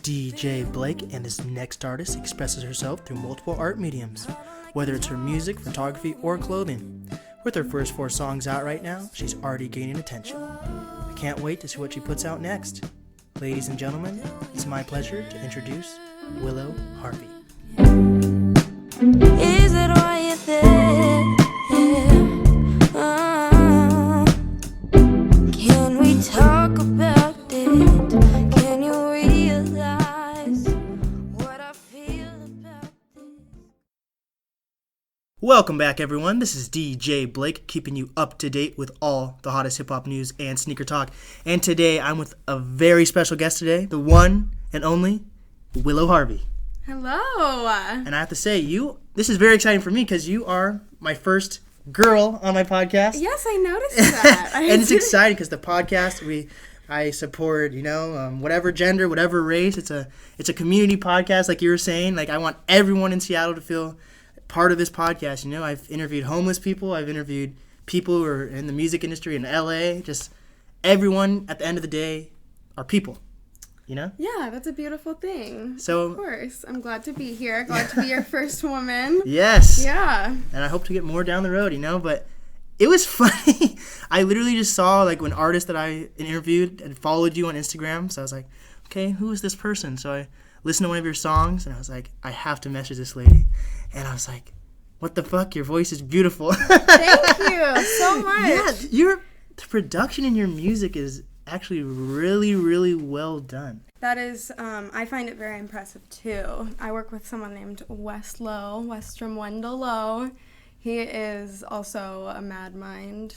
DJ Blake, and this next artist expresses herself through multiple art mediums, whether it's her music, photography, or clothing. With her first 4 songs out right now, she's already gaining attention. I can't wait to see what she puts out next. Ladies and gentlemen, it's my pleasure to introduce Willow Harvey. Is it why you're there? Can we talk about it? Can you realize what I feel about this? Welcome back, everyone. This is DJ Blake, keeping you up to date with all the hottest hip-hop news and sneaker talk. And today, I'm with a very special guest today, the one and only Willow Harvey. Hello. And I have to say, this is very exciting for me because you are my first girl on my podcast. Yes, I noticed that. And it's exciting because the podcast, I support, whatever gender, whatever race. It's a community podcast, like you were saying. Like, I want everyone in Seattle to feel part of this podcast. I've interviewed homeless people. I've interviewed people who are in the music industry in LA. Just everyone at the end of the day are people. Yeah, that's a beautiful thing. So, of course. I'm glad to be here. Glad to be your first woman. Yes. Yeah. And I hope to get more down the road, But it was funny. I literally just saw, an artist that I interviewed and followed you on Instagram. So I was like, okay, who is this person? So I listened to one of your songs, and I was like, I have to message this lady. And I was like, what the fuck? Your voice is beautiful. Thank you so much. Yeah, the production in your music is actually really, really well done. That is, I find it very impressive, too. I work with someone named Wes Lowe, Westrom Wendell Lowe. He is also a mad mind,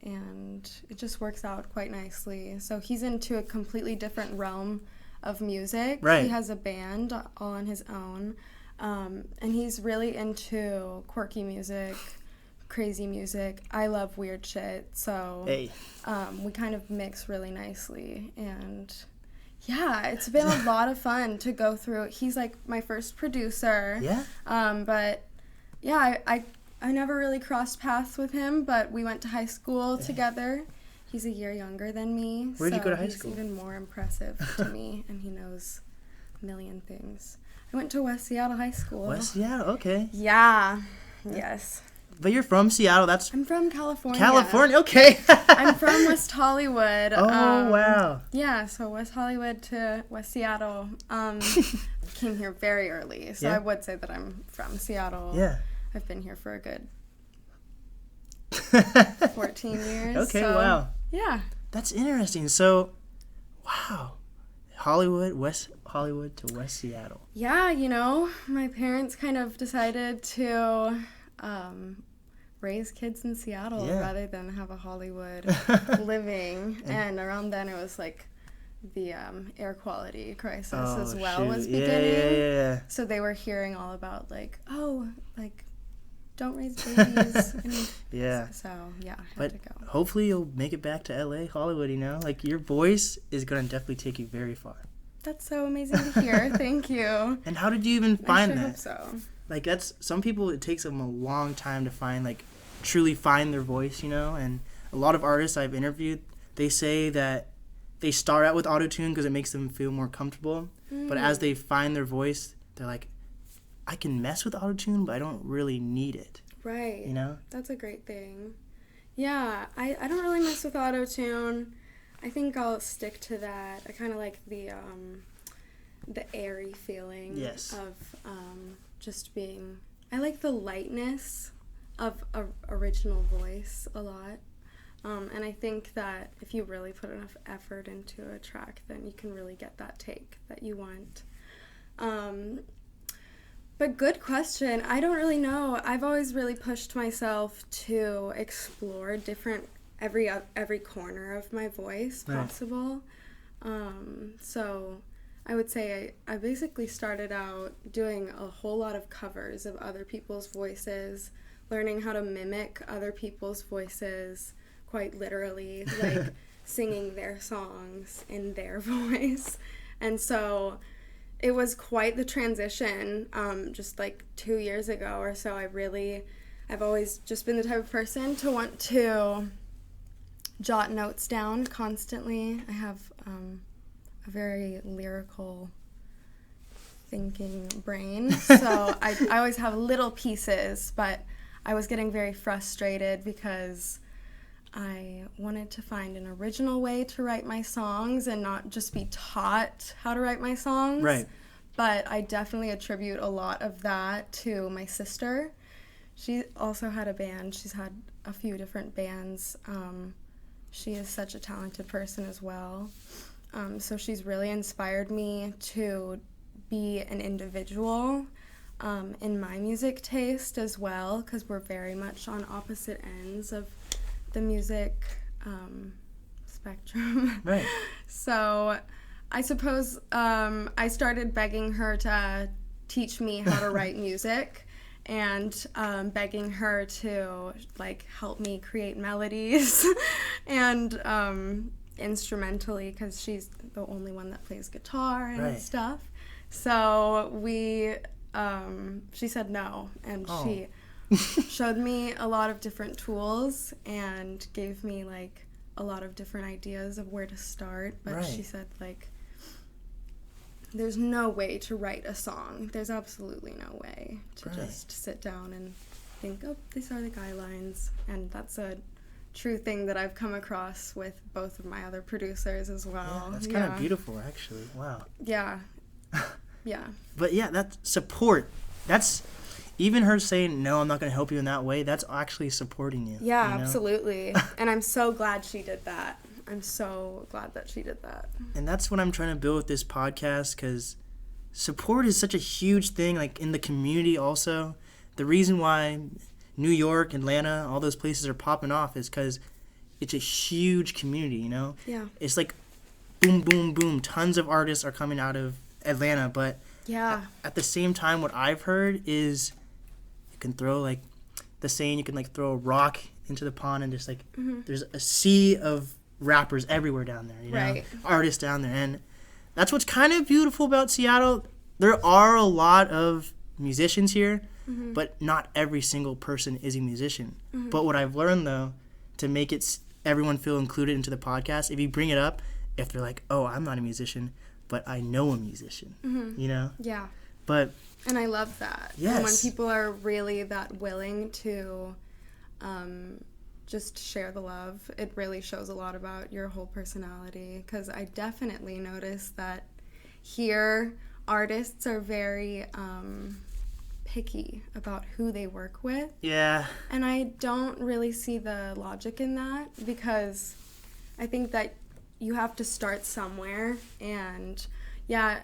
and it just works out quite nicely. So he's into a completely different realm of music. Right. He has a band all on his own, and he's really into quirky music, crazy music. I love weird shit, so we kind of mix really nicely, and yeah, it's been a lot of fun to go through. He's like my first producer. Yeah. But yeah, I never really crossed paths with him, but we went to high school together. He's a year younger than me. Where'd you go to high school? He's even more impressive to me, and he knows a million things. I went to West Seattle High School. West Seattle, okay. Yeah. Yes. But you're from Seattle. I'm from California. California, okay. I'm from West Hollywood. Oh, wow. Yeah, so West Hollywood to West Seattle. Came here very early, so yeah. I would say that I'm from Seattle. Yeah. I've been here for a good 14 years. Okay, so, wow. Yeah. That's interesting. So, wow. West Hollywood to West Seattle. Yeah, my parents kind of decided to raise kids in Seattle rather than have a Hollywood living. And around then it was like the air quality crisis as well was beginning. Yeah. So they were hearing all about don't raise babies. Yeah. So yeah, I had to go. Hopefully you'll make it back to LA, Hollywood, your voice is going to definitely take you very far. That's so amazing to hear. Thank you. And how did you even find that? I hope so. That's some people, it takes them a long time to find truly find their voice, and a lot of artists I've interviewed, they say that they start out with autotune because it makes them feel more comfortable, but as they find their voice, they're like, I can mess with autotune, but I don't really need it. Right. That's a great thing. Yeah, I don't really mess with autotune. I think I'll stick to that. I kind of like the airy feeling of just being... I like the lightness of original voice a lot. And I think that if you really put enough effort into a track, then you can really get that take that you want. But good question. I don't really know. I've always really pushed myself to explore every corner of my voice possible. So I would say I basically started out doing a whole lot of covers of other people's voices, learning how to mimic other people's voices quite literally, singing their songs in their voice. And so it was quite the transition, just 2 years ago or so. I've always just been the type of person to want to jot notes down constantly. I have a very lyrical thinking brain, so I always have little pieces, but I was getting very frustrated because I wanted to find an original way to write my songs and not just be taught how to write my songs. Right. But I definitely attribute a lot of that to my sister. She also had a band. She's had a few different bands. She is such a talented person as well. So she's really inspired me to be an individual in my music taste as well, because we're very much on opposite ends of the music spectrum. Right. So I suppose I started begging her to teach me how to write music, and begging her to like help me create melodies and instrumentally, because she's the only one that plays guitar and Right. stuff. So she said no, and she showed me a lot of different tools and gave me like a lot of different ideas of where to start. But Right. she said like, there's no way to write a song. There's absolutely no way to Right. just sit down and think, oh, these are the guidelines. And that's a true thing that I've come across with both of my other producers as well. Yeah, that's kind of beautiful, actually. Wow. Yeah. Yeah. But yeah, that's support. That's even her saying, no, I'm not going to help you in that way. That's actually supporting you. Yeah, you know? absolutely. And I'm so glad she did that. I'm so glad that she did that. And that's what I'm trying to build with this podcast, because support is such a huge thing, like in the community also. The reason why New York, Atlanta, all those places are popping off is because it's a huge community, you know? Yeah. It's like boom, boom, boom. Tons of artists are coming out of Atlanta, but Yeah. at the same time, what I've heard is you can throw, like, the saying, you can, like, throw a rock into the pond and just, like, there's a sea of rappers everywhere down there, you know? Right. Artists down there. And that's what's kind of beautiful about Seattle. There are a lot of musicians here, but not every single person is a musician. But what I've learned, though, to make it everyone feel included into the podcast, if you bring it up, if they're like, oh, I'm not a musician, but I know a musician, you know? Yeah. But And I love that. Yes. And when people are really that willing to just share the love, it really shows a lot about your whole personality. Because I definitely noticed that here, artists are very picky about who they work with. yeah, And I don't really see the logic in that, because I think that you have to start somewhere. And yeah,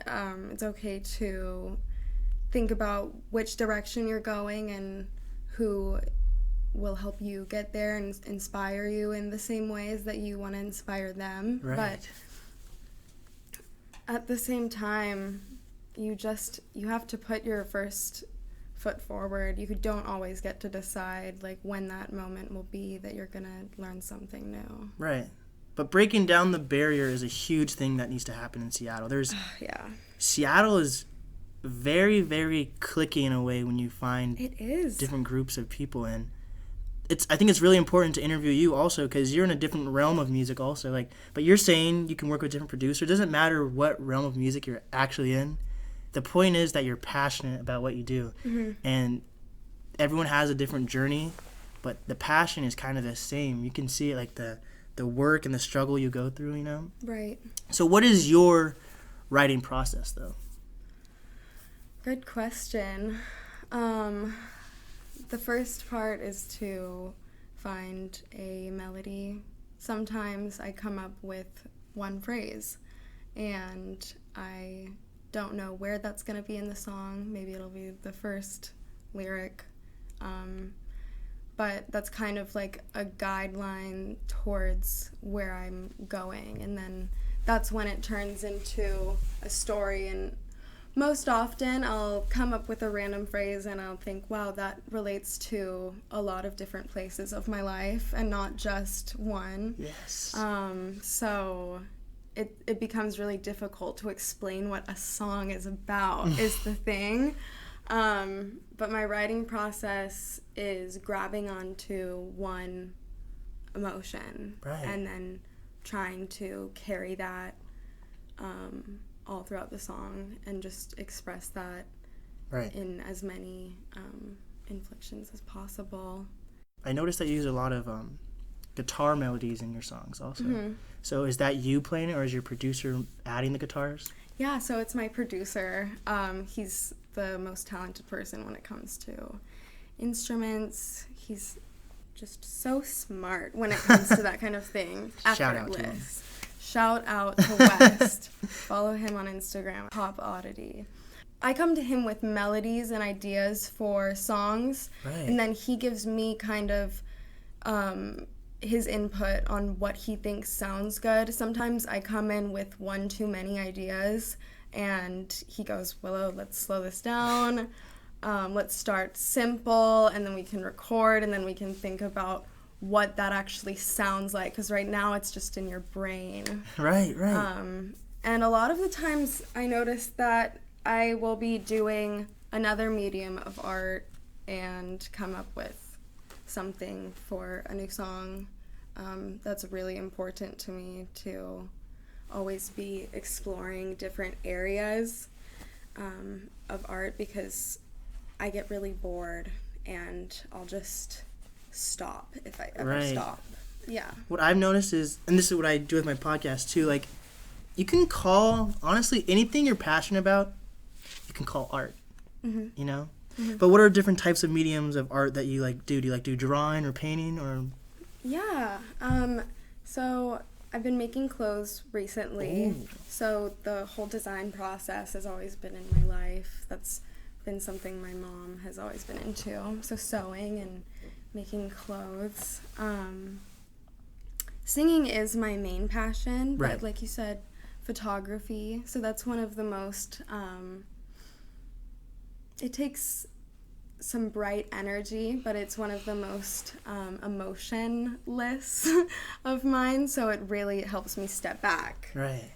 it's okay to think about which direction you're going and who will help you get there and inspire you in the same ways that you want to inspire them. right. But at the same time, you have to put your first foot forward. You don't always get to decide like when that moment will be that you're gonna learn something new. Right. But breaking down the barrier is a huge thing that needs to happen in Seattle. Yeah. Seattle is very, very cliquey in a way when you find It is. different groups of people, and I think it's really important to interview you also, because you're in a different realm of music also. Like, but you're saying you can work with different producers. It doesn't matter what realm of music you're actually in. The point is that you're passionate about what you do, and everyone has a different journey, but the passion is kind of the same. You can see it, like the work and the struggle you go through, you know? Right. So what is your writing process, though? Good question. The first part is to find a melody. Sometimes I come up with one phrase, and I don't know where that's going to be in the song. Maybe it'll be the first lyric. But that's kind of like a guideline towards where I'm going. And then that's when it turns into a story. And most often I'll come up with a random phrase and I'll think, wow, that relates to a lot of different places of my life and not just one. Yes. So it becomes really difficult to explain what a song is about is the thing. But my writing process is grabbing onto one emotion Right. and then trying to carry that all throughout the song and just express that in as many inflections as possible. I noticed that you use a lot of guitar melodies in your songs also. So is that you playing it, or is your producer adding the guitars? Yeah, so it's my producer. He's the most talented person when it comes to instruments. He's just so smart when it comes to that kind of thing. Shout out to him. Shout out to West. Follow him on Instagram, Pop Oddity. I come to him with melodies and ideas for songs, and then he gives me kind of his input on what he thinks sounds good. Sometimes I come in with one too many ideas, and he goes, Willow, let's slow this down. Let's start simple, and then we can record, and then we can think about what that actually sounds like, because right now it's just in your brain. Right. And a lot of the times I notice that I will be doing another medium of art and come up with something for a new song. That's really important to me, to always be exploring different areas of art, because I get really bored and I'll just stop if I ever stop. Yeah. What I've noticed is, and this is what I do with my podcast too, like, you can call, honestly, anything you're passionate about, you can call art, you know? But what are different types of mediums of art that you like do? Do you like do drawing or painting or? Yeah. So I've been making clothes recently. Ooh. So the whole design process has always been in my life. That's been something my mom has always been into. So sewing and making clothes. Singing is my main passion, but like you said, photography. So that's one of the most, it takes some bright energy, but it's one of the most emotionless of mine. So it really helps me step back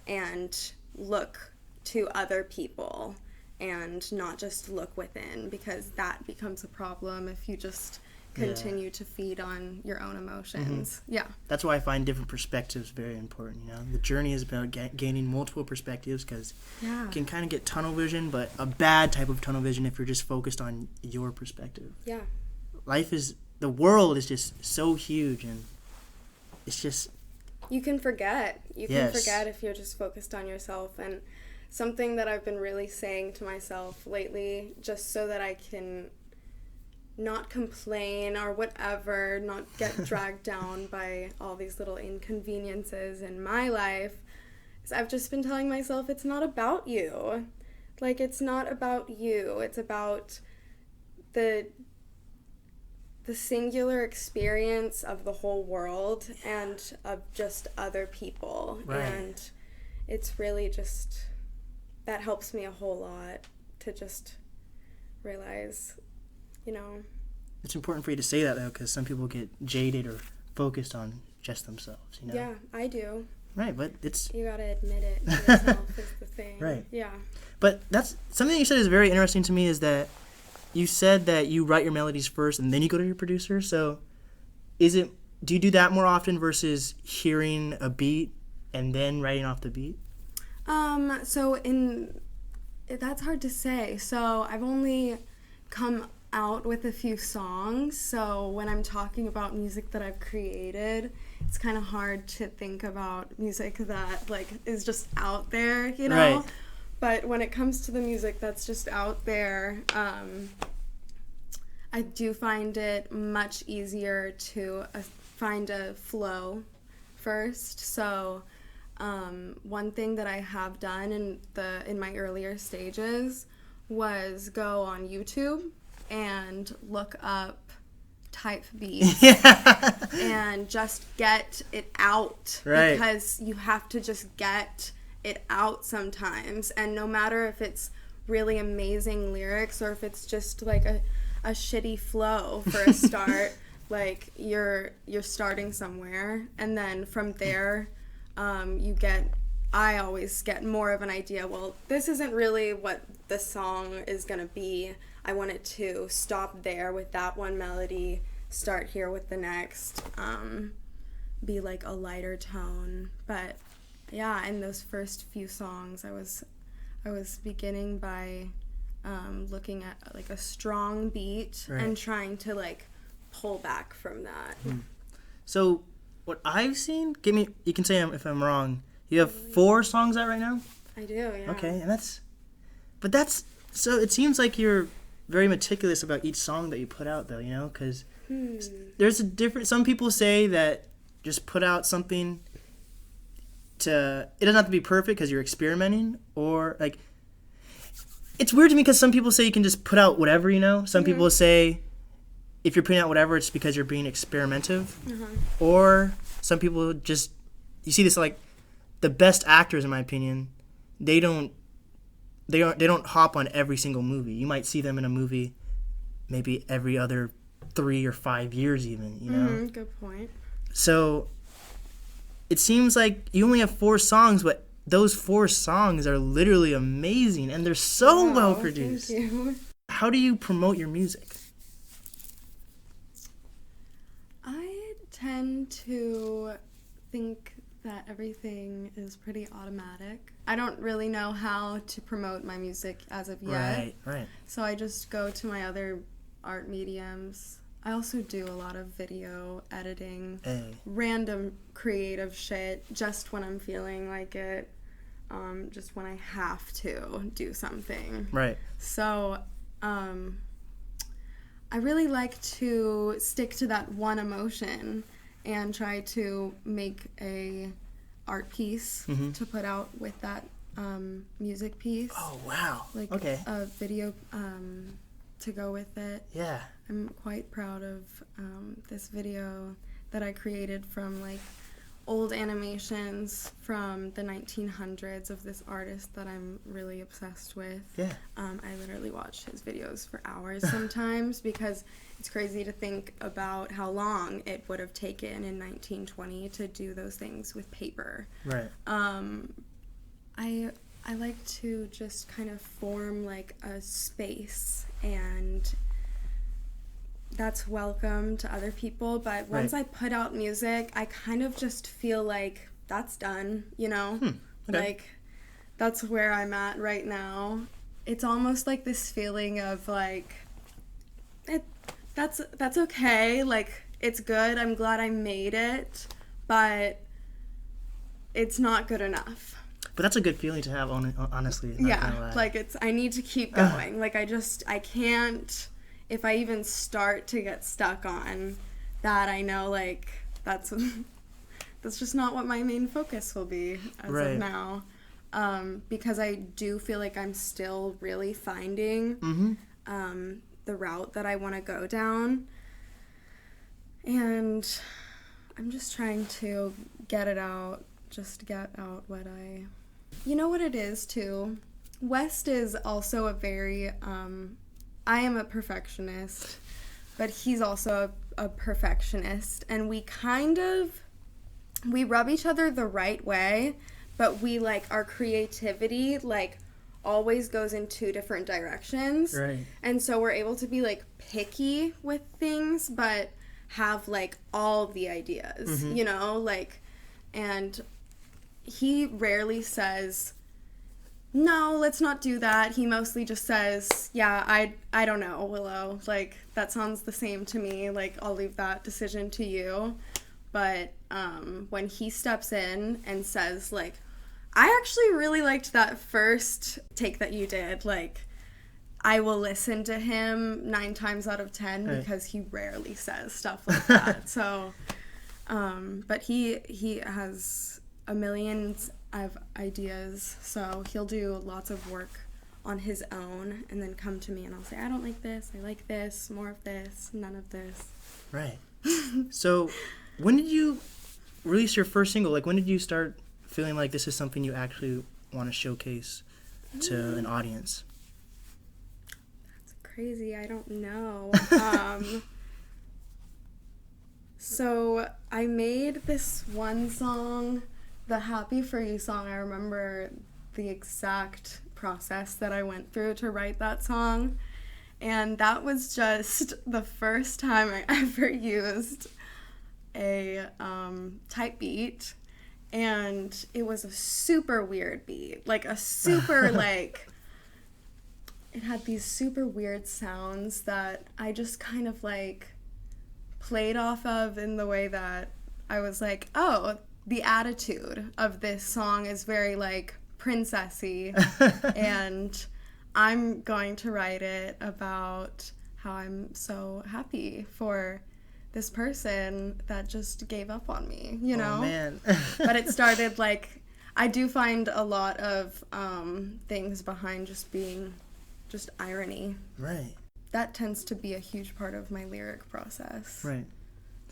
and look to other people and not just look within, because that becomes a problem if you just continue to feed on your own emotions. That's why I find different perspectives very important. You know, the journey is about gaining multiple perspectives, because you can kind of get tunnel vision, but a bad type of tunnel vision if you're just focused on your perspective. The world is just so huge, and it's just, you can forget if you're just focused on yourself. And something that I've been really saying to myself lately, just so that I can not complain or whatever, not get dragged down by all these little inconveniences in my life, is I've just been telling myself it's not about you. Like, it's not about you. It's about the singular experience of the whole world and of just other people. And it's really just, that helps me a whole lot to just realize, you know. It's important for you to say that, though, because some people get jaded or focused on just themselves, you know? Yeah, I do. Right, but it's... You gotta admit it to yourself is the thing. Right. Yeah. But that's... Something you said is very interesting to me, is that you said that you write your melodies first and then you go to your producer. So do you do that more often versus hearing a beat and then writing off the beat? That's hard to say. So I've only come out with a few songs, so when I'm talking about music that I've created, it's kind of hard to think about music that like is just out there, you know. But when it comes to the music that's just out there, I do find it much easier to find a flow first. So one thing that I have done in my earlier stages was go on YouTube and look up type beats and just get it out, because you have to just get it out sometimes. And no matter if it's really amazing lyrics or if it's just like a shitty flow for a start, like you're starting somewhere, and then from there I always get more of an idea, well, this isn't really what the song is gonna be. I want it to stop there with that one melody, start here with the next, be like a lighter tone. But yeah, in those first few songs, I was beginning by looking at like a strong beat and trying to like pull back from that. So what I've seen, you can say if I'm wrong. You have 4 songs out right now? I do, yeah. Okay, and so it seems like you're very meticulous about each song that you put out, though, you know, because there's a different. Some people say that just put out something. It doesn't have to be perfect because you're experimenting, or like. It's weird to me because some people say you can just put out whatever, you know. Some people say if you're putting out whatever, it's because you're being experimentative, or some people just you see this like the best actors, in my opinion, they don't hop on every single movie. You might see them in a movie maybe every other 3 or 5 years even, you know? Good point. So it seems like you only have 4 songs, but those 4 songs are literally amazing, and they're so well produced. Thank you. How do you promote your music? I tend to think that everything is pretty automatic. I don't really know how to promote my music as of yet. Right. So I just go to my other art mediums. I also do a lot of video editing, random creative shit, just when I'm feeling like it, just when I have to do something. Right. So I really like to stick to that one emotion and try to make a art piece to put out with that music piece. Oh, wow. Like a video to go with it. Yeah. I'm quite proud of this video that I created from like old animations from the 1900s of this artist that I'm really obsessed with. Yeah. I literally watch his videos for hours sometimes because it's crazy to think about how long it would have taken in 1920 to do those things with paper. Right. I like to just kind of form like a space, and that's welcome to other people, but once I put out music, I kind of just feel like that's done, you know? Okay. Like, that's where I'm at right now. It's almost like this feeling of like, that's okay, like, it's good, I'm glad I made it, but it's not good enough. But that's a good feeling to have, honestly. Not gonna lie. Like, I need to keep going. Like, I can't, if I even start to get stuck on that, I know, like, that's just not what my main focus will be as of now. Because I do feel like I'm still really finding the route that I want to go down. And I'm just trying to get it out, just get out what I... You know what it is, too? West is also a very... I am a perfectionist, but he's also a perfectionist, and we rub each other the right way, but we, like, our creativity, like, always goes in 2 different directions. Right. And so we're able to be, like, picky with things, but have, like, all the ideas, you know? Like, and he rarely says, no, let's not do that. He mostly just says, yeah, I don't know, Willow. Like, that sounds the same to me. Like, I'll leave that decision to you. But when he steps in and says, like, I actually really liked that first take that you did. Like, I will listen to him 9 times out of 10 because he rarely says stuff like that. So, but he has a million of ideas, so he'll do lots of work on his own and then come to me and I'll say, I don't like this, I like this, more of this, none of this. Right. So when did you release your first single? Like, when did you start feeling like this is something you actually want to showcase to an audience? That's crazy, I don't know. So I made this one song, the Happy For You song. I remember the exact process that I went through to write that song, and that was just the first time I ever used a type beat, And it was a super weird beat. Like a super like it had these super weird sounds that I just kind of like played off of in the way that I was like, oh, the attitude of this song is very like princessy and I'm going to write it about how I'm so happy for this person that just gave up on me, you know? Oh, man. But it started like, I do find a lot of things behind just being just irony. Right. That tends to be a huge part of my lyric process. Right.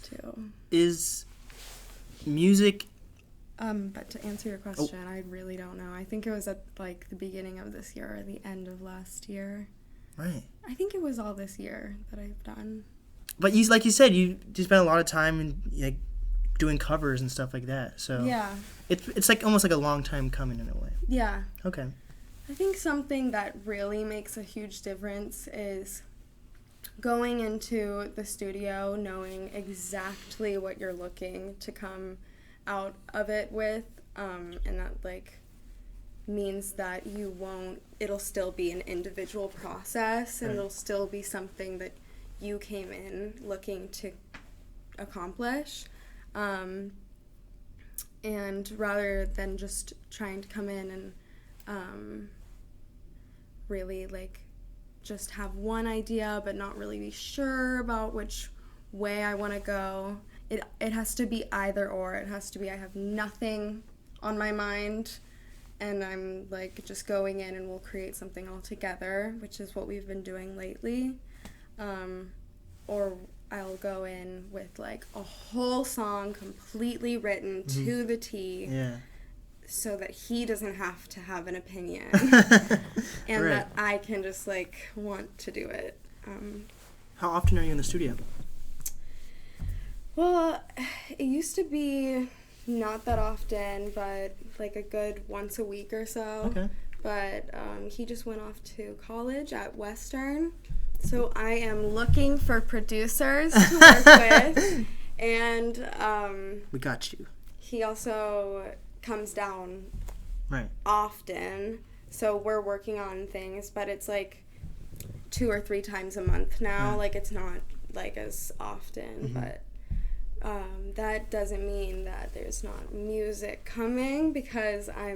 Too. Is music... But to answer your question, I really don't know. I think it was at like the beginning of this year or the end of last year. Right. I think it was all this year that I've done. But you, like you said, you spent a lot of time in, like, doing covers and stuff like that. So Yeah. It's like almost like a long time coming in a way. Yeah. Okay. I think something that really makes a huge difference is going into the studio knowing exactly what you're looking to come out of it with, and that like means that it'll still be an individual process, and Right. it'll still be something that you came in looking to accomplish, and rather than just trying to come in and really like just have one idea but not really be sure about which way I want to go. It has to be either or. It has to be I have nothing on my mind and I'm like just going in and we'll create something all together, which is what we've been doing lately. Or I'll go in with like a whole song completely written to the T. Yeah. So that he doesn't have to have an opinion. And Right. that I can just like want to do it. How often are you in the studio? Well, it used to be not that often, but like a good once a week or so. Okay. But he just went off to college at Western. So I am looking for producers to work with. And We got you. he also comes down Right. often. So we're working on things, but it's like 2 or 3 times a month now. Right. Like it's not like as often, but that doesn't mean that there's not music coming because I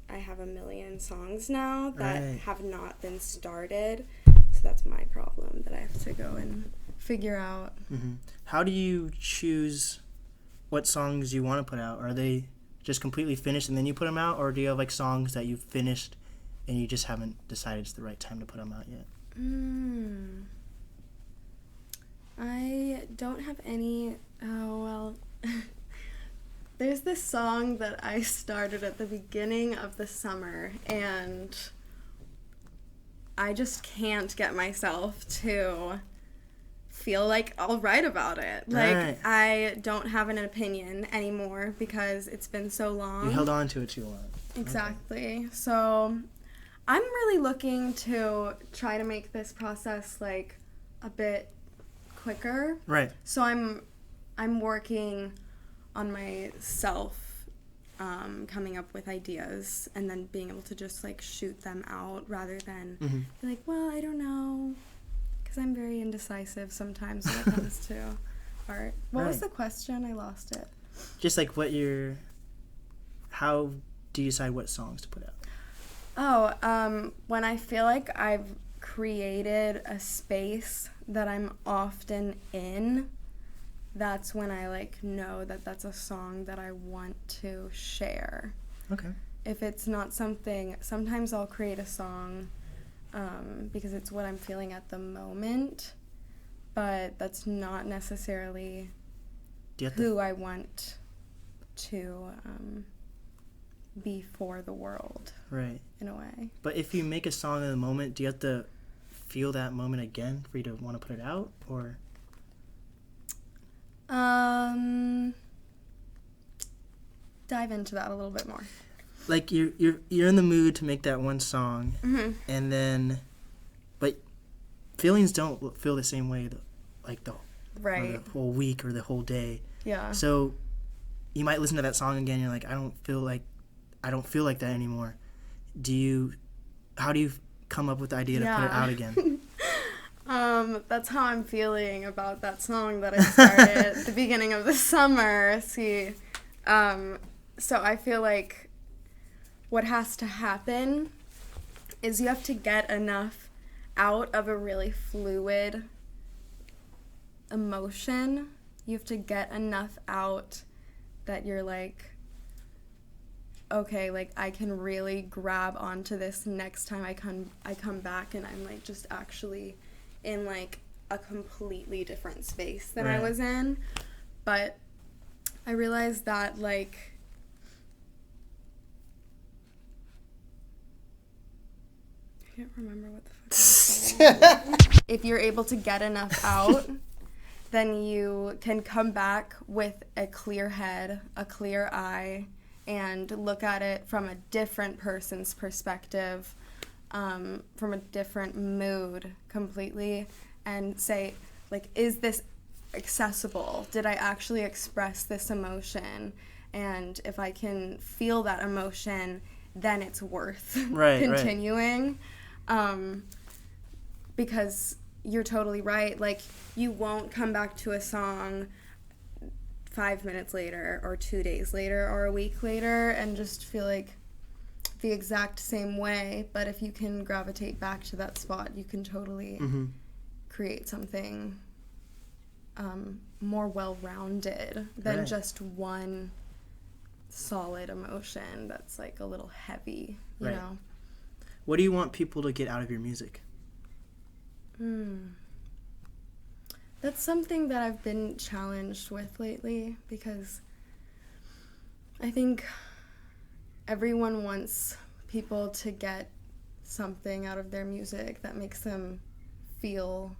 have a million songs now that Right. have not been started. So that's my problem that I have to go and figure out. Mm-hmm. How do you choose what songs you want to put out? Are they just completely finished and then you put them out, or do you have like songs that you've finished and you just haven't decided it's the right time to put them out yet? I don't have any. Oh, well. There's this song that I started at the beginning of the summer, and I just can't get myself to feel like I'll write about it. Like, Right. I don't have an opinion anymore because it's been so long. You held on to it too long. Exactly. So I'm really looking to try to make this process like a bit quicker. Right. So I'm working on myself, coming up with ideas and then being able to just like shoot them out rather than be like, well, I don't know, because I'm very indecisive sometimes when it comes to art. What was Right. the question? I lost it. Just like how do you decide what songs to put out? Oh, when I feel like I've created a space that I'm often in, that's when I like know that that's a song that I want to share. Okay. If it's not something, sometimes I'll create a song because it's what I'm feeling at the moment, but that's not necessarily Do you have who I want to be for the world, Right. in a way. But if you make a song in the moment, do you have to feel that moment again for you to want to put it out, or? Dive into that a little bit more. Like you're in the mood to make that one song, and then, but feelings don't feel the same way, or Right. the whole week or the whole day. Yeah. So, you might listen to that song again. And you're like, I don't feel like that anymore. How do you come up with the idea to put it out again? That's how I'm feeling about that song that I started at the beginning of the summer. So I feel like what has to happen is you have to get enough out of a really fluid emotion. You have to get enough out that you're like, okay, like I can really grab onto this next time I come back and I'm like just actually in like a completely different space than I was in. But I realized that like I can't remember what the fuck I was saying. If you're able to get enough out, then you can come back with a clear head, a clear eye, and look at it from a different person's perspective, from a different mood completely, and say, like, is this accessible? Did I actually express this emotion? And if I can feel that emotion, then it's worth continuing. Because you're totally right. Like, you won't come back to a song 5 minutes later or 2 days later or a week later and just feel like the exact same way. But if you can gravitate back to that spot, you can totally create something more well-rounded than just one solid emotion that's like a little heavy, you know? What do you want people to get out of your music? That's something that I've been challenged with lately, because I think everyone wants people to get something out of their music that makes them feel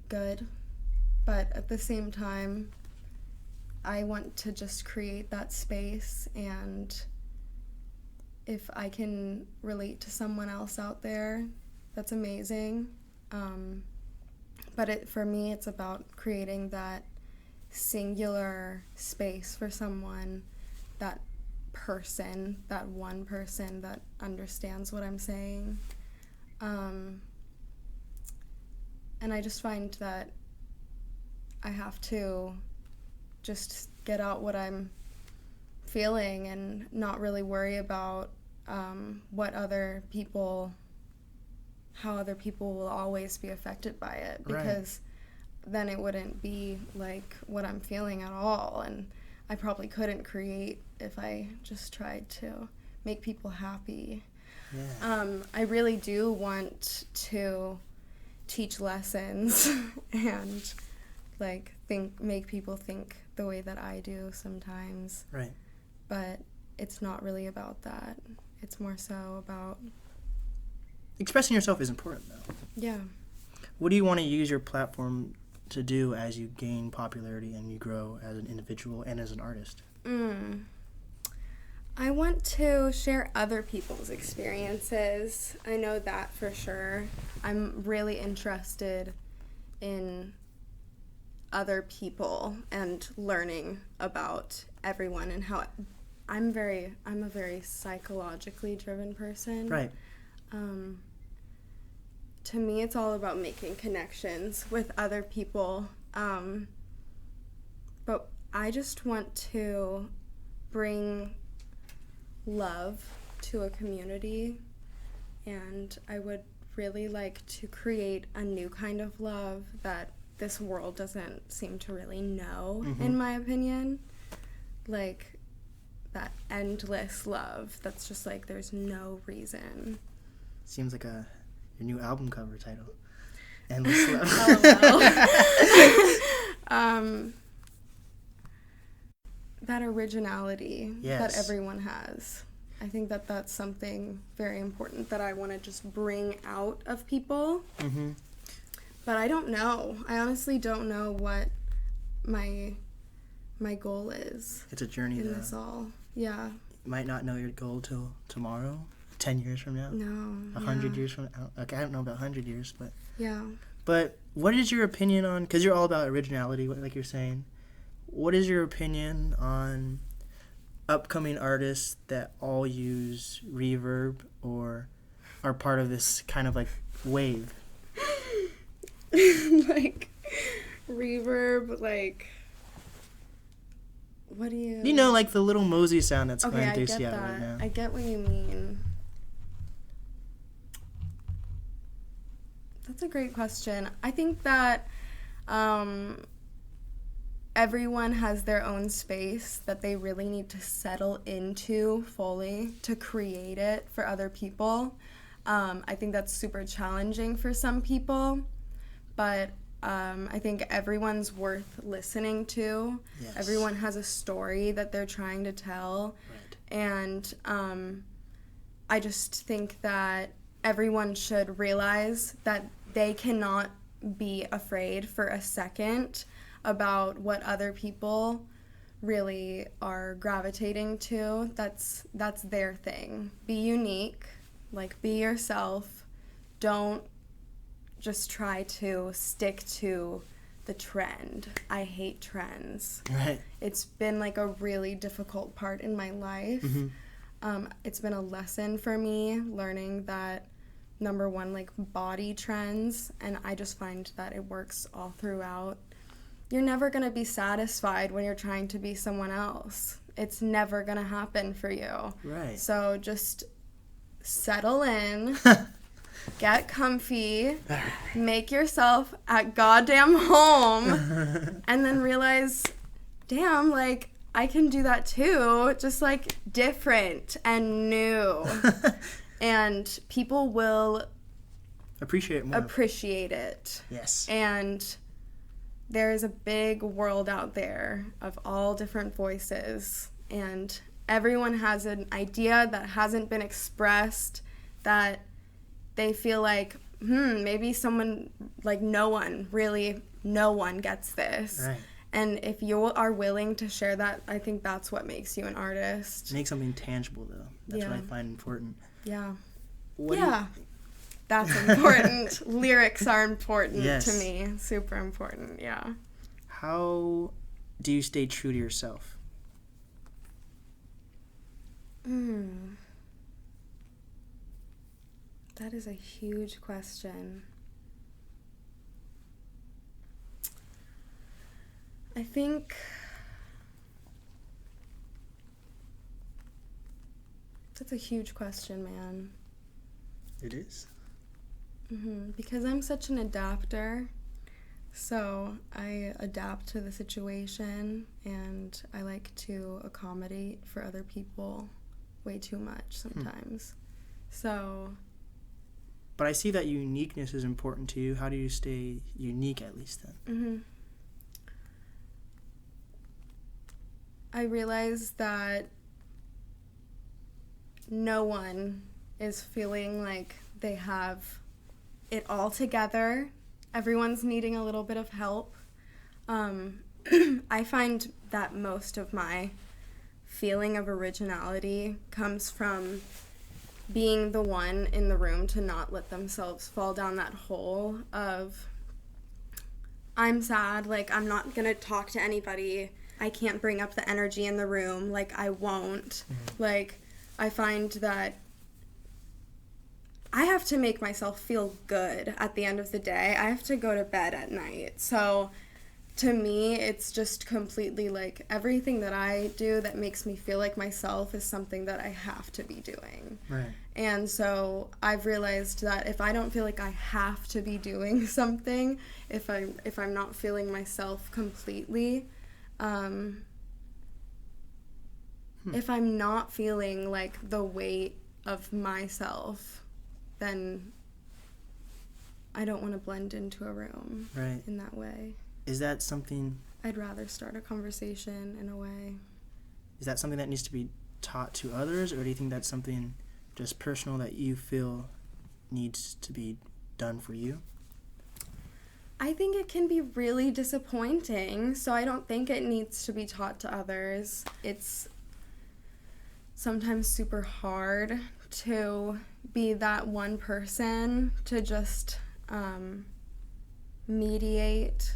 good. But at the same time, I want to just create that space, and if I can relate to someone else out there, that's amazing. But for me, it's about creating that singular space for someone, that person, that one person that understands what I'm saying. And I just find that I have to just get out what I'm feeling and not really worry about how other people will always be affected by it, because then it wouldn't be like what I'm feeling at all, and I probably couldn't create if I just tried to make people happy. I really do want to teach lessons and like make people think the way that I do sometimes. But it's not really about that. It's more so about expressing yourself is important, though. Yeah. What do you want to use your platform to do as you gain popularity and you grow as an individual and as an artist? I want to share other people's experiences. I know that for sure. I'm really interested in other people and learning about everyone and how I'm a very psychologically driven person. To me, it's all about making connections with other people. But I just want to bring love to a community, and I would really like to create a new kind of love that this world doesn't seem to really know, in my opinion. Like that endless love that's just like there's no reason. Seems like your new album cover title. Endless love. That originality that everyone has. I think that that's something very important that I want to just bring out of people. But I don't know. I honestly don't know what my goal is. It's a journey, in this all. Yeah. You might not know your goal till tomorrow, 10 years from now. No. 100 years from now. Okay, I don't know about 100 years, but... Yeah. But what is your opinion on... Because you're all about originality, like you're saying. what is your opinion on upcoming artists that all use reverb or are part of this kind of like wave? Like reverb, like what do you? You know, like the little Mosey sound that's Okay, going I through get Seattle that. right now. I get what you mean. That's a great question. I think that everyone has their own space that they really need to settle into fully to create it for other people. I think that's super challenging for some people, but I think everyone's worth listening to. Yes. Everyone has a story that they're trying to tell. Right. And I just think that everyone should realize that they cannot be afraid for a second about what other people really are gravitating to. That's their thing. Be unique, like be yourself. Don't just try to stick to the trend. I hate trends. Right. It's been like a really difficult part in my life. Mm-hmm. It's been a lesson for me learning that, number one, like body trends, and I just find that it works all throughout. You're never going to be satisfied when you're trying to be someone else. It's never going to happen for you. Right. So just settle in, get comfy, make yourself at goddamn home, and then realize, damn, like, I can do that too, just like different and new. And people will Appreciate it more. appreciate it. Yes. And there is a big world out there of all different voices, and everyone has an idea that hasn't been expressed that they feel like, maybe someone, like no one gets this. Right. And if you are willing to share that, I think that's what makes you an artist. Make something tangible, though. That's what I find important. Yeah. What That's important. Lyrics are important Yes. to me. Super important, yeah. How do you stay true to yourself? That is a huge question. I think that's a huge question, man. It is. Because I'm such an adapter, so I adapt to the situation, and I like to accommodate for other people way too much sometimes. So. But I see that uniqueness is important to you. How do you stay unique, at least, then? I realize that no one is feeling like they have it all together. Everyone's needing a little bit of help. I find that most of my feeling of originality comes from being the one in the room to not let themselves fall down that hole of, I'm sad, like, I'm not gonna talk to anybody, I can't bring up the energy in the room, like, I won't. Like, I find that I have to make myself feel good at the end of the day. I have to go to bed at night. So to me, it's just completely like everything that I do that makes me feel like myself is something that I have to be doing. Right. And so I've realized that if I don't feel like I have to be doing something, if I'm not feeling myself completely, if I'm not feeling like the weight of myself, then I don't want to blend into a room in that way. Is that something... I'd rather start a conversation in a way. Is that something that needs to be taught to others, or do you think that's something just personal that you feel needs to be done for you? I think it can be really disappointing, so I don't think it needs to be taught to others. It's sometimes super hard to be that one person to just mediate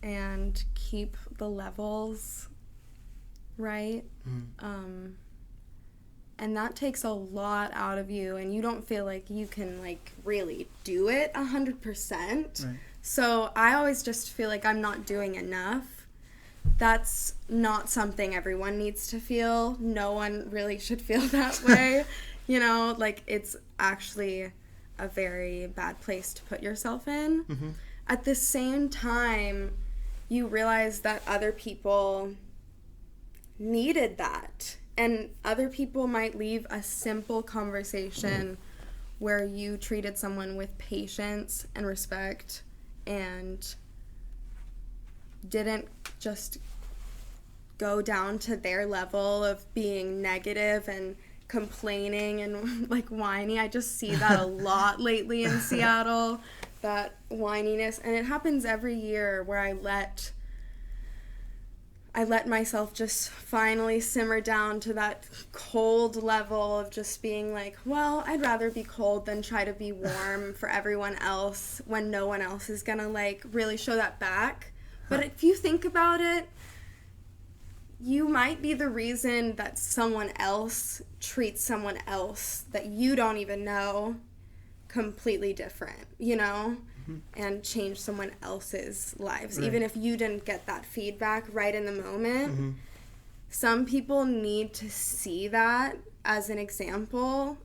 and keep the levels right. And that takes a lot out of you, and you don't feel like you can, like, really do it 100%. Right. So I always just feel like I'm not doing enough. That's not something everyone needs to feel. No one really should feel that way. You know, like, it's actually a very bad place to put yourself in. Mm-hmm. At the same time, you realize that other people needed that. And other people might leave a simple conversation where you treated someone with patience and respect and didn't just go down to their level of being negative and complaining and, like, whiny. I just see that a lot lately in Seattle, that whininess. And it happens every year where I let myself just finally simmer down to that cold level of just being like, well, I'd rather be cold than try to be warm for everyone else when no one else is gonna, like, really show that back. But if you think about it, you might be the reason that someone else treats someone else that you don't even know completely different, you know? And change someone else's lives, right. Even if you didn't get that feedback right in the moment. Some people need to see that as an example,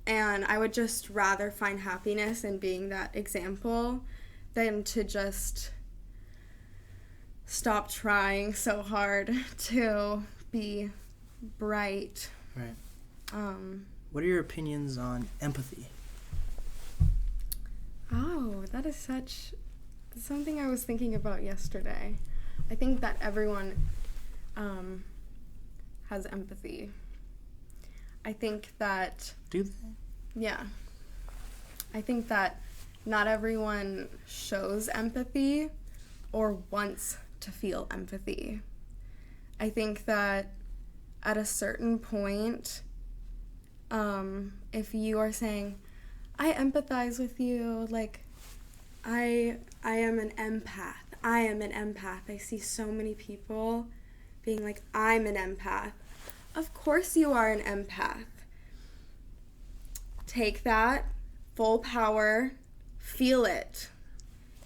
and I would just rather find happiness in being that example than to just stop trying so hard to be bright. Right. What are your opinions on empathy? Oh, that is something I was thinking about yesterday. I think that everyone has empathy. I think that... Do they? Yeah. I think that not everyone shows empathy or wants to feel empathy. I think that at a certain point, if you are saying, I empathize with you, like, I am an empath. I am an empath. I see so many people being like, I'm an empath. Of course you are an empath. Take that, full power, feel it.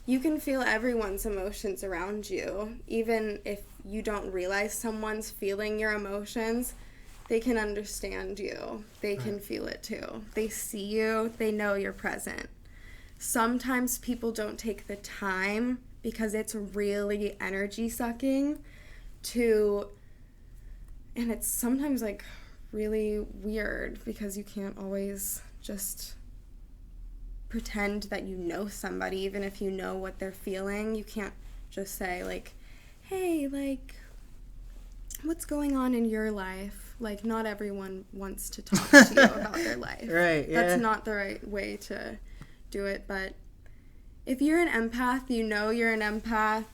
You can feel everyone's emotions around you. Even if you don't realize someone's feeling your emotions, they can understand you. They can feel it too. They see you. They know you're present. Sometimes people don't take the time because it's really energy sucking and it's sometimes, like, really weird because you can't always just pretend that you know somebody, even if you know what they're feeling. You can't just say, like, hey, like, what's going on in your life? Like, not everyone wants to talk to you about their life. Right, yeah. That's not the right way to do it, but if you're an empath, you know you're an empath,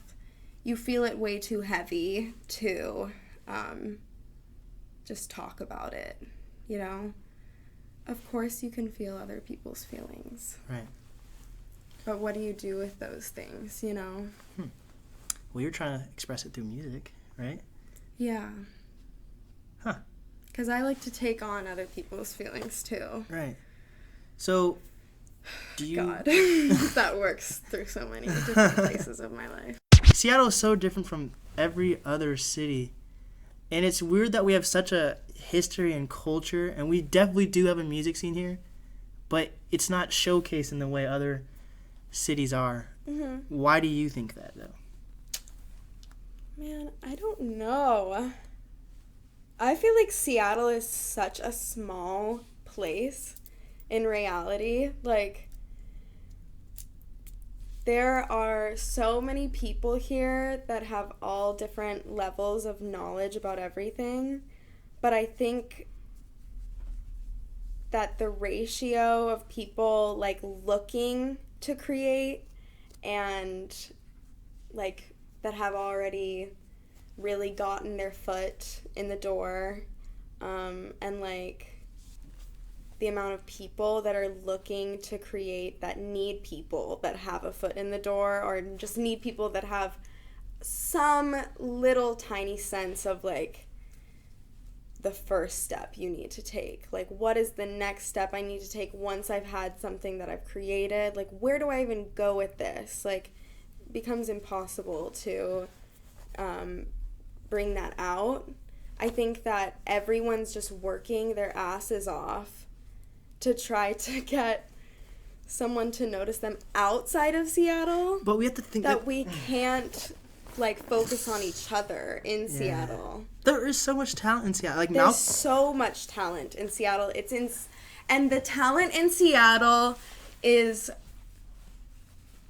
you feel it way too heavy to just talk about it, you know? Of course you can feel other people's feelings. Right. But what do you do with those things, you know? Well, you're trying to express it through music, right? Yeah. Huh. Because I like to take on other people's feelings, too. Right. So, do you... God. That works through so many different places of my life. Seattle is so different from every other city. And it's weird that we have such a history and culture, and we definitely do have a music scene here, but it's not showcased in the way other cities are. Why do you think that, though? Man, I don't know. I feel like Seattle is such a small place in reality. Like, there are so many people here that have all different levels of knowledge about everything, but I think that the ratio of people, like, looking to create and, like, that have already really gotten their foot in the door, and, like, the amount of people that are looking to create that need people that have a foot in the door, or just need people that have some little tiny sense of, like, the first step you need to take. Like, what is the next step I need to take once I've had something that I've created? Like, where do I even go with this? Like, it becomes impossible to bring that out. I think that everyone's just working their asses off to try to get someone to notice them outside of Seattle. But we have to think that we can't, like, focus on each other in Seattle. There is so much talent in Seattle. Like, there's so much talent in Seattle. And the talent in Seattle is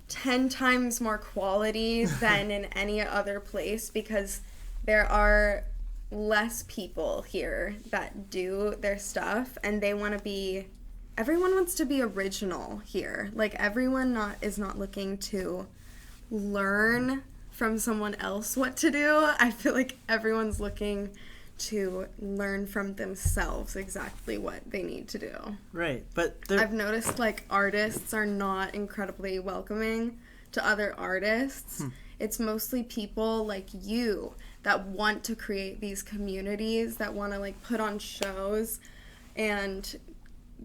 10 times more quality than in any other place, because there are less people here that do their stuff, and everyone wants to be original here. Like, everyone is not looking to learn from someone else what to do. I feel like everyone's looking to learn from themselves exactly what they need to do. Right, but I've noticed, like, artists are not incredibly welcoming to other artists. It's mostly people like you that want to create these communities, that want to, like, put on shows and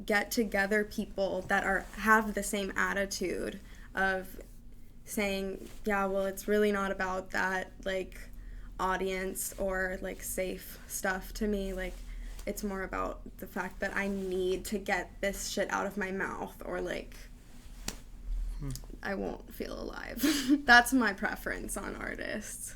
get together people that have the same attitude of saying, yeah, well, it's really not about that, like, audience or, like, safe stuff to me. Like, it's more about the fact that I need to get this shit out of my mouth, or, like, I won't feel alive. That's my preference on artists.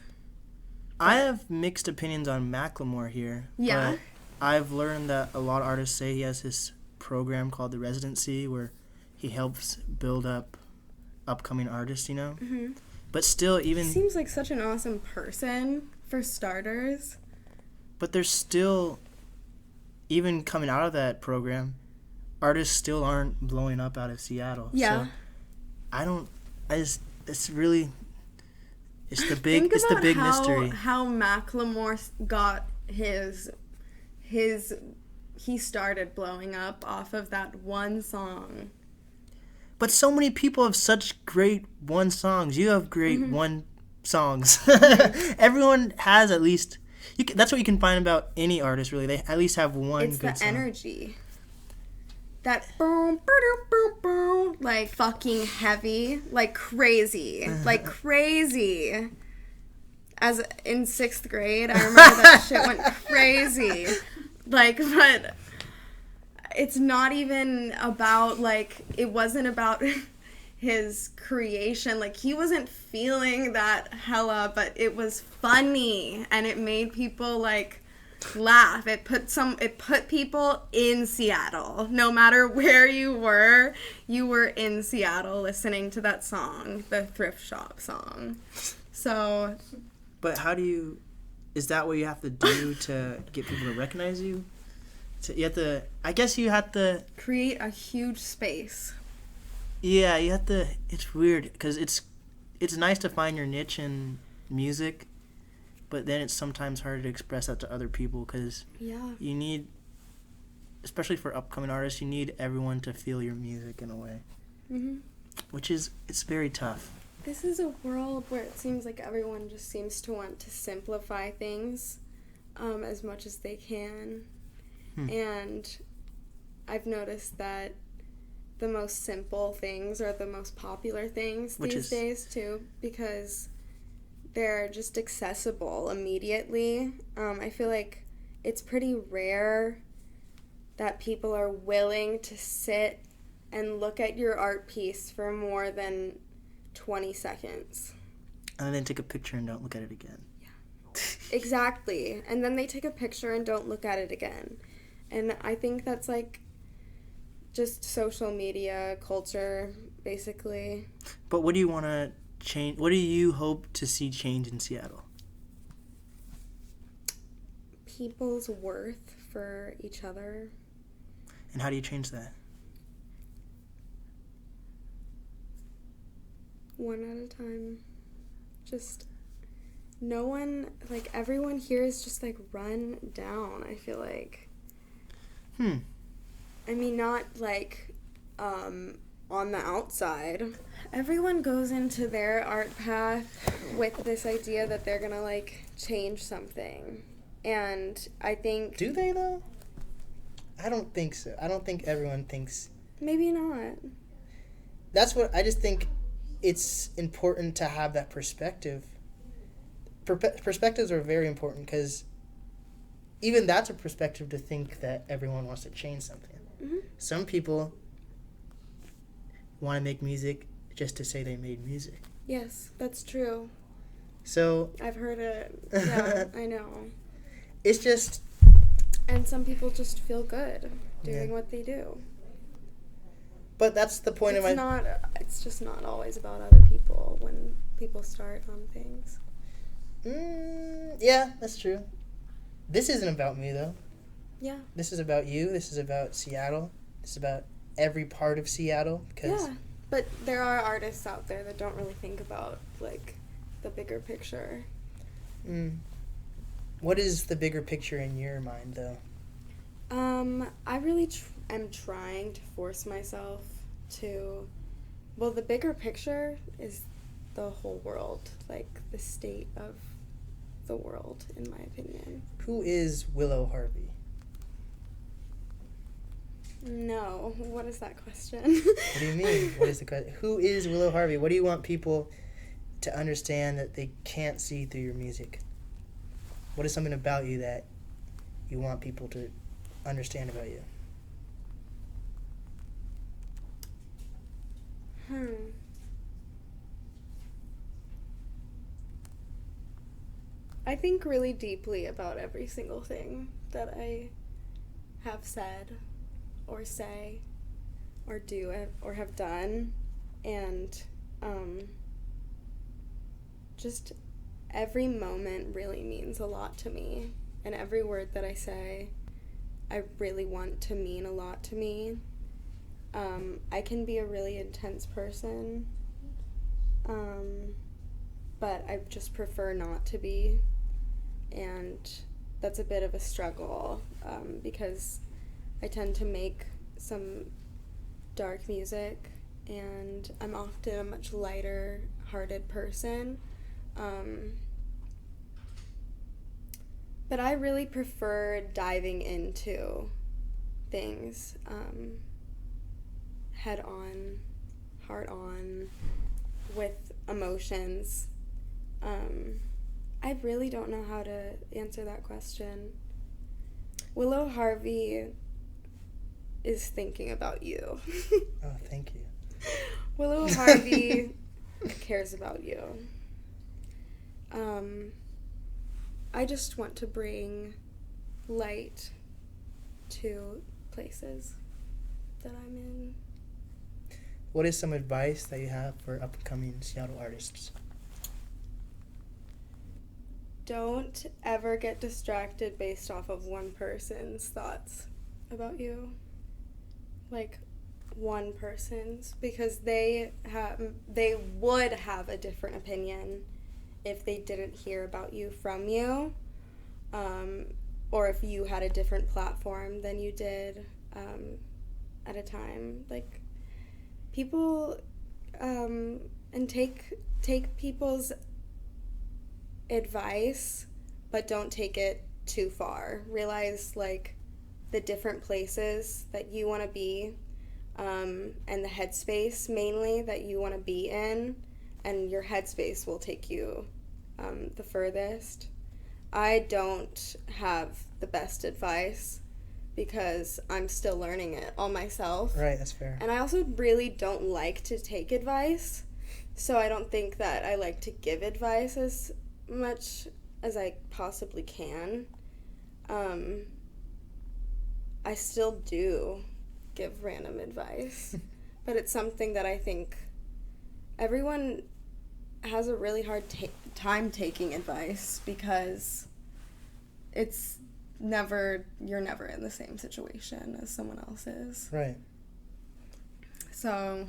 I have mixed opinions on Macklemore here. Yeah. But I've learned that a lot of artists say he has this program called the Residency where he helps build up upcoming artists, you know? Mm-hmm. But still, even... He seems like such an awesome person, for starters. But there's still... Even coming out of that program, artists still aren't blowing up out of Seattle. Yeah. So it's really... It's the big mystery. How Macklemore got his he started blowing up off of that one song. But so many people have such great one songs. You have great one songs. Everyone has at least. That's what you can find about any artist, really. They at least have one good song. It's the energy. That boom, boom, boom, boom, like fucking heavy, like crazy, like crazy. As in 6th grade, I remember that shit went crazy. Like, but it's not even about, like, it wasn't about his creation. Like, he wasn't feeling that hella, but it was funny, and it made people, like, laugh. It put people in Seattle. No matter where you were in Seattle listening to that song, the thrift shop song. So... But is that what you have to do to get people to recognize you? I guess you have to... Create a huge space. Yeah, you have to... It's weird, because it's nice to find your niche in music, but then it's sometimes harder to express that to other people, because you need... Especially for upcoming artists, you need everyone to feel your music in a way. Mm-hmm. It's very tough. This is a world where it seems like everyone just seems to want to simplify things as much as they can. And I've noticed that the most simple things are the most popular things these days, too, because they're just accessible immediately. I feel like it's pretty rare that people are willing to sit and look at your art piece for more than 20 seconds. And then take a picture and don't look at it again. Yeah. Exactly. And then they take a picture and don't look at it again. And I think that's, like, just social media culture, basically. But what do you want to change? What do you hope to see change in Seattle? People's worth for each other. And how do you change that? One at a time. Just no one, like, everyone here is just, like, run down, I feel like. I mean, not, like, on the outside. Everyone goes into their art path with this idea that they're gonna, like, change something. And I think... Do they, though? I don't think so. I don't think everyone thinks... Maybe not. That's what... I just think it's important to have that perspective. Perspectives are very important because even that's a perspective to think that everyone wants to change something. Mm-hmm. Some people want to make music just to say they made music. Yes, that's true. So... I've heard it. Yeah, I know. It's just... And some people just feel good doing what they do. But that's the point It's just not always about other people when people start on things. Yeah, that's true. This isn't about me, though. Yeah. This is about you. This is about Seattle. This is about every part of Seattle. Yeah, but there are artists out there that don't really think about, like, the bigger picture. What is the bigger picture in your mind, though? I really am trying to force myself to... Well, the bigger picture is the whole world, like, the state of the world, in my opinion. Who is Willow Harvey? No. What is that question? What do you mean? What is the question? Who is Willow Harvey? What do you want people to understand that they can't see through your music? What is something about you that you want people to understand about you? I think really deeply about every single thing that I have said or say or do or have done, and just every moment really means a lot to me, and every word that I say I really want to mean a lot to me. I can be a really intense person, but I just prefer not to be, and that's a bit of a struggle, because I tend to make some dark music, and I'm often a much lighter-hearted person, but I really prefer diving into things head on, heart on, with emotions. I really don't know how to answer that question. Willow Harvey is thinking about you. Oh, thank you. Willow Harvey cares about you. I just want to bring light to places that I'm in. What is some advice that you have for upcoming Seattle artists? Don't ever get distracted based off of one person's thoughts about you. Like, one person's, because they would have a different opinion if they didn't hear about you from you, or if you had a different platform than you did at a time. Like, people, and take people's advice, but don't take it too far. Realize, like, the different places that you want to be, and the headspace mainly that you want to be in, and your headspace will take you the furthest. I don't have the best advice because I'm still learning it all myself. Right, that's fair. And I also really don't like to take advice, so I don't think that I like to give advice as much as I possibly can. I still do give random advice, but it's something that I think everyone has a really hard time taking advice, because you're never in the same situation as someone else is. Right. So,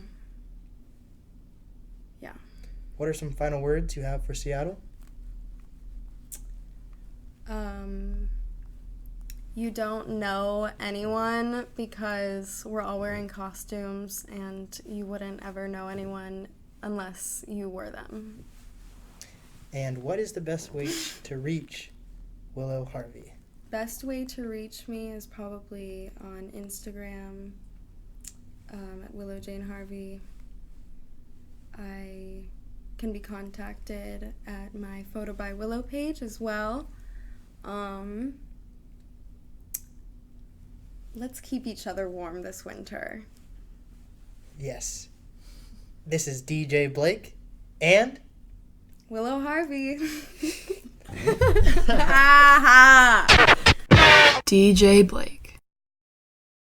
yeah. What are some final words you have for Seattle? You don't know anyone because we're all wearing costumes, and you wouldn't ever know anyone unless you were them. And what is the best way to reach Willow Harvey? Best way to reach me is probably on Instagram at Willow Jane Harvey. I can be contacted at my Photo by Willow page as well. Let's keep each other warm this winter. Yes. This is DJ Blake and Willow Harvey. DJ Blake.